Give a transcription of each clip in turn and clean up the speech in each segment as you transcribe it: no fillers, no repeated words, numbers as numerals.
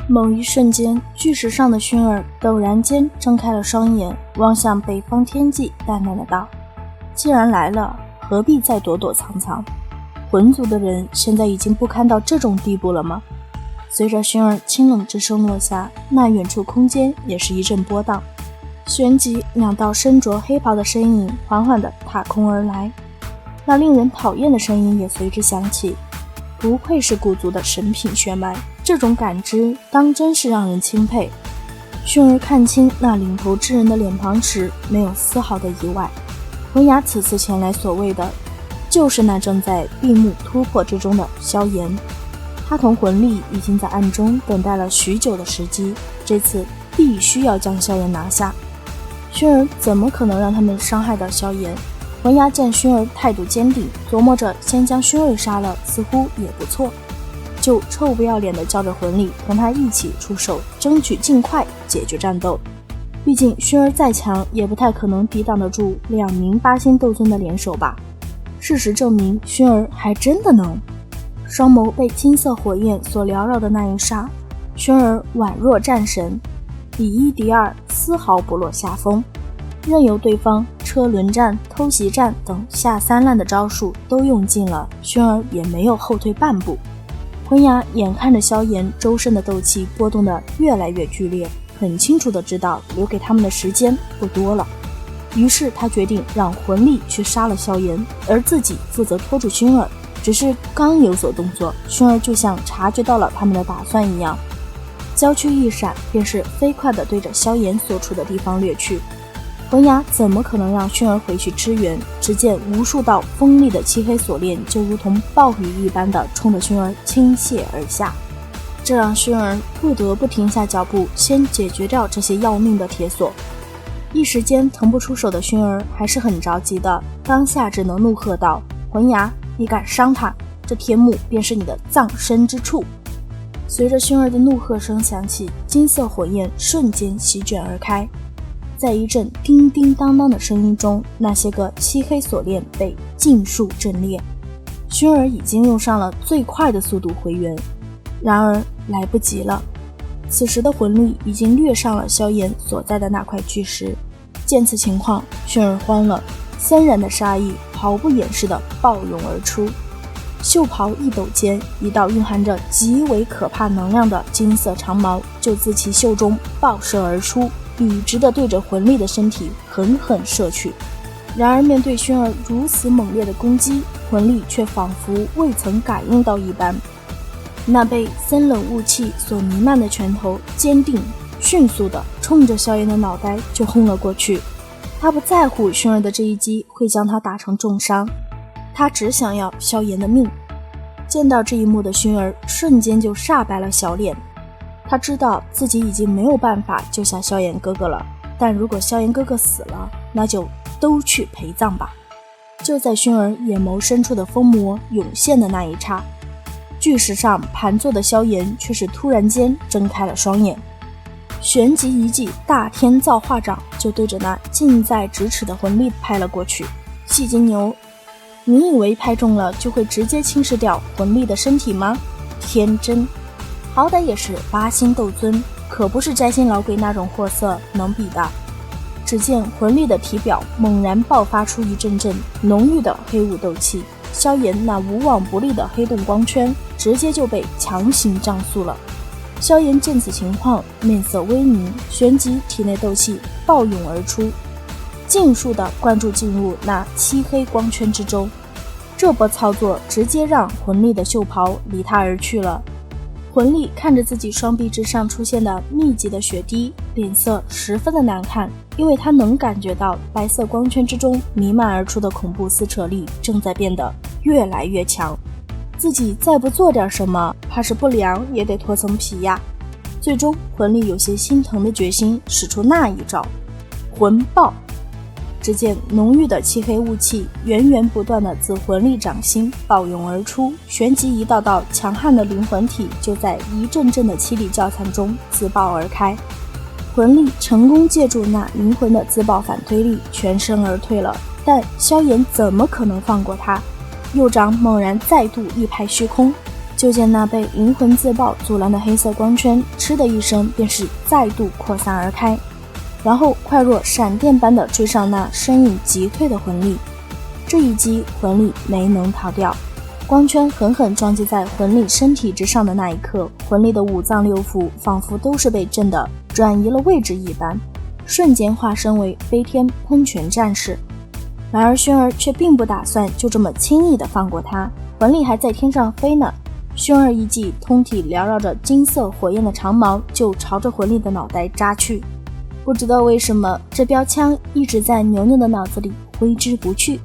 某一瞬间，巨石上的薰儿陡然间睁开了双眼，望向北方天际，淡淡的道：既然来了，何必再躲躲藏藏？魂族的人现在已经不堪到这种地步了吗？随着薰儿清冷之声落下，那远处空间也是一阵波荡，旋即两道身着黑袍的身影缓缓地踏空而来，那令人讨厌的声音也随之响起。不愧是古族的神品血脉，这种感知当真是让人钦佩。薰儿看清那领头之人的脸庞时，没有丝毫的意外。文雅此次前来所谓的，就是那正在闭目突破之中的萧炎。他同魂力已经在暗中等待了许久的时机，这次必须要将萧炎拿下。薰儿怎么可能让他们伤害到萧炎？文雅见薰儿态度坚定，琢磨着先将薰儿杀了似乎也不错，就臭不要脸地叫着魂力同他一起出手，争取尽快解决战斗。毕竟薰儿再强也不太可能抵挡得住2名8星斗尊的联手吧。事实证明，薰儿还真的能。双眸被金色火焰所缭绕的那一刹，薰儿宛若战神，以一敌二，丝毫不落下风。任由对方车轮战、偷袭战等下三滥的招数都用尽了，薰儿也没有后退半步。魂雅眼看着萧炎周身的斗气波动得越来越剧烈，很清楚地知道留给他们的时间不多了，于是他决定让魂力去杀了萧炎，而自己负责拖住薰儿。只是刚有所动作，薰儿就像察觉到了他们的打算一样，娇躯一闪，便是飞快地对着萧炎所处的地方掠去。魂雅怎么可能让薰儿回去支援？只见无数道锋利的漆黑锁链就如同暴雨一般的冲着薰儿倾泻而下，这让薰儿不得不停下脚步，先解决掉这些要命的铁锁。一时间腾不出手的薰儿还是很着急的，当下只能怒喝道：魂雅，你敢伤他，这天幕便是你的葬身之处。随着薰儿的怒喝声响起，金色火焰瞬间席卷而开，在一阵叮叮当当的声音中，那些个漆黑锁链被尽数震裂。薰儿已经用上了最快的速度回援，然而来不及了。此时的魂力已经掠上了萧炎所在的那块巨石。见此情况，薰儿慌了，森然的杀意毫不掩饰地暴涌而出。袖袍一抖间，一道蕴含着极为可怕能量的金色长矛就自其袖中爆射而出，笔直地对着魂力的身体狠狠射去。然而面对薰儿如此猛烈的攻击，魂力却仿佛未曾感应到一般。那被森冷雾气所弥漫的拳头坚定迅速地冲着萧炎的脑袋就轰了过去。他不在乎薰儿的这一击会将他打成重伤，他只想要萧炎的命。见到这一幕的薰儿瞬间就煞白了小脸，他知道自己已经没有办法救下萧炎哥哥了，但如果萧炎哥哥死了，那就都去陪葬吧。就在薰儿眼眸深处的疯魔涌现的那一刹，巨石上盘坐的萧炎却是突然间睁开了双眼，旋即一记大天造化掌就对着那近在咫尺的魂力拍了过去。细金牛，你以为拍中了就会直接侵蚀掉魂力的身体吗？天真，好歹也是8星斗尊，可不是摘星老鬼那种货色能比的。只见魂力的体表猛然爆发出一阵阵浓郁的黑雾斗气，萧炎那无往不利的黑洞光圈直接就被强行障速了。萧炎见此情况，面色微凝，旋即体内斗气暴涌而出，尽数的灌注进入那漆黑光圈之中。这波操作直接让魂力的袖袍离他而去了。魂力看着自己双臂之上出现的密集的血滴，脸色十分的难看，因为他能感觉到白色光圈之中弥漫而出的恐怖撕扯力正在变得越来越强。自己再不做点什么，怕是不凉也得脱层皮呀。最终魂力有些心疼的决心，使出那一招魂爆。只见浓郁的漆黑雾气源源不断的自魂力掌心暴涌而出，旋即一道道强悍的灵魂体就在一阵阵的凄厉叫惨中自爆而开。魂力成功借助那灵魂的自爆反推力全身而退了，但萧炎怎么可能放过他？右掌猛然再度一拍虚空，就见那被灵魂自爆阻拦的黑色光圈嗤的一声便是再度扩散而开，然后快若闪电般的追上那身影急退的魂力。这一击魂力没能逃掉，光圈狠狠撞击在魂力身体之上的那一刻，魂力的五脏六腑仿佛都是被震得转移了位置一般，瞬间化身为飞天喷泉战士。然而薰儿却并不打算就这么轻易的放过他，魂力还在天上飞呢。薰儿一记通体缭绕着金色火焰的长矛就朝着魂力的脑袋扎去。不知道为什么，这标枪一直在牛牛的脑子里挥之不去。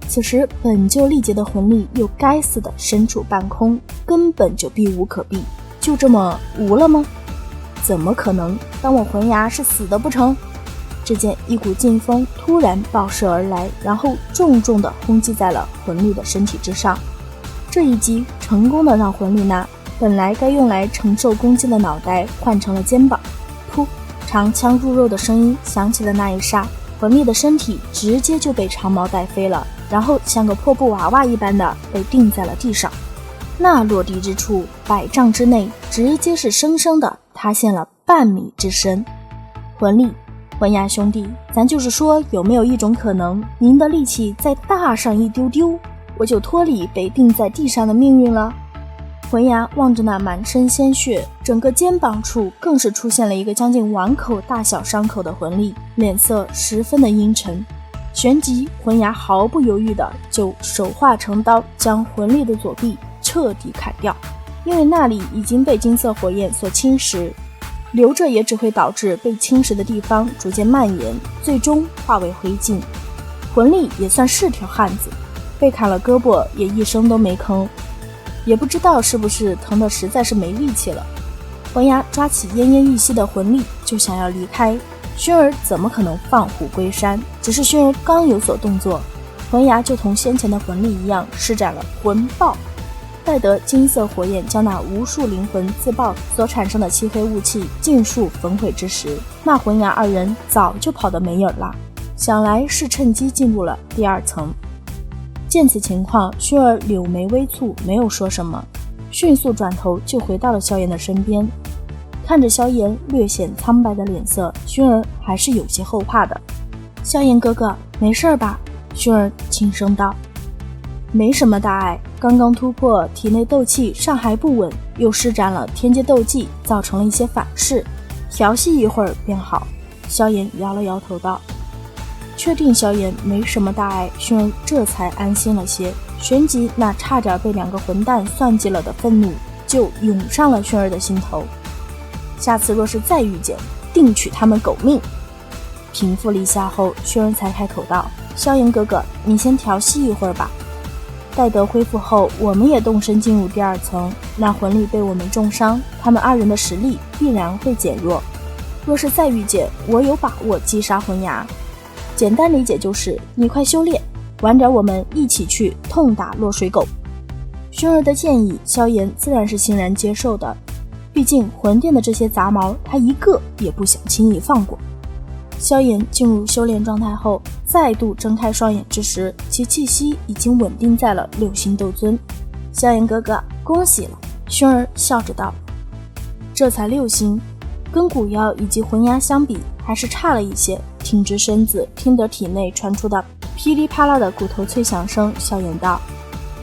此时本就力竭的魂力又该死的身处半空，根本就避无可避，就这么无了吗？怎么可能？当我魂牙是死的不成？只见一股劲风突然爆射而来，然后重重地轰击在了魂力的身体之上。这一击成功的让魂力那本来该用来承受攻击的脑袋换成了肩膀。噗，长枪入肉的声音响起的那一刹，魂力的身体直接就被长矛带飞了，然后像个破布娃娃一般的被钉在了地上。那落地之处100丈之内，直接是生生的塌陷了半米之深。魂牙兄弟，咱就是说，有没有一种可能，您的力气再大上一丢丢，我就脱离被钉在地上的命运了？魂牙望着那满身鲜血，整个肩膀处更是出现了一个将近碗口大小伤口的魂力，脸色十分的阴沉。旋即魂牙毫不犹豫的就手化成刀，将魂力的左臂彻底砍掉，因为那里已经被金色火焰所侵蚀，留着也只会导致被侵蚀的地方逐渐蔓延，最终化为灰烬。魂力也算是条汉子，被砍了胳膊也一声都没吭，也不知道是不是疼得实在是没力气了。魂牙抓起奄奄一息的魂力就想要离开，薰儿怎么可能放虎归山？只是薰儿刚有所动作，魂牙就同先前的魂力一样施展了魂爆。待得金色火焰将那无数灵魂自爆所产生的漆黑雾气尽数焚毁之时，那魂牙二人早就跑得没影了，想来是趁机进入了第2层。见此情况，薰儿柳眉微蹙，没有说什么，迅速转头就回到了萧炎的身边。看着萧炎略显苍白的脸色，薰儿还是有些后怕的。萧炎哥哥，没事吧？薰儿轻声道。没什么大碍，刚刚突破体内斗气尚还不稳，又施展了天阶斗技，造成了一些反噬，调息一会儿便好。萧炎摇了摇头道。确定萧炎没什么大碍，薰儿这才安心了些，旋即那差点被2个混蛋算计了的愤怒就涌上了薰儿的心头。下次若是再遇见，定取他们狗命。平复了一下后，薰儿才开口道：萧炎哥哥，你先调息一会儿吧。待得恢复后，我们也动身进入第2层，那魂力被我们重伤，他们2人的实力必然会减弱。若是再遇见，我有把握击杀魂牙。简单理解就是，你快修炼，晚点我们一起去痛打落水狗。薰儿的建议，萧炎自然是欣然接受的，毕竟魂殿的这些杂毛，他一个也不想轻易放过。萧炎进入修炼状态后，再度睁开双眼之时，其气息已经稳定在了6星斗尊。萧炎哥哥，恭喜了！薰儿笑着道。这才6星，跟古妖以及魂牙相比，还是差了一些。挺直身子，听得体内传出的噼里啪啦的骨头脆响声，萧炎道：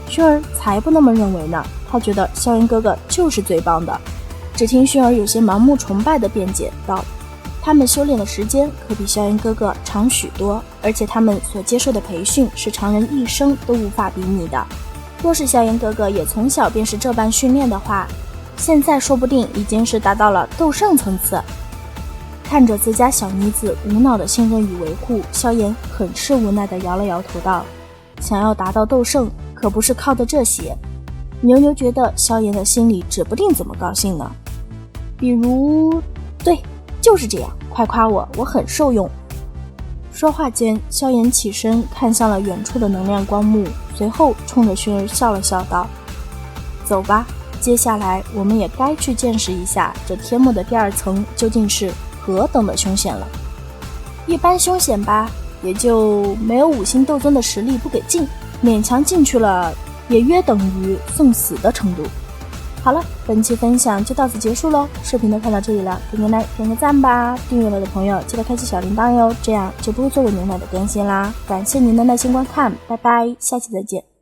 薰儿才不那么认为呢，他觉得萧炎哥哥就是最棒的。只听薰儿有些盲目崇拜的辩解道：他们修炼的时间可比萧炎哥哥长许多，而且他们所接受的培训是常人一生都无法比拟的。若是萧炎哥哥也从小便是这般训练的话，现在说不定已经是达到了斗圣层次。看着自家小妮子无脑的信任与维护，萧炎很是无奈地摇了摇头道：想要达到斗圣，可不是靠的这些。牛牛觉得萧炎的心里指不定怎么高兴呢。比如，对，就是这样，快夸我，我很受用。说话间，萧炎起身看向了远处的能量光幕，随后冲着薰儿笑了笑道：走吧，接下来我们也该去见识一下这天幕的第2层究竟是何等的凶险了。一般凶险吧，也就没有5星斗尊的实力不给进，勉强进去了也约等于送死的程度。好了，本期分享就到此结束咯，视频都看到这里了，给牛奶点个赞吧，订阅了的朋友记得开启小铃铛哟，这样就不会错过牛奶的更新啦。感谢您的耐心观看，拜拜，下期再见。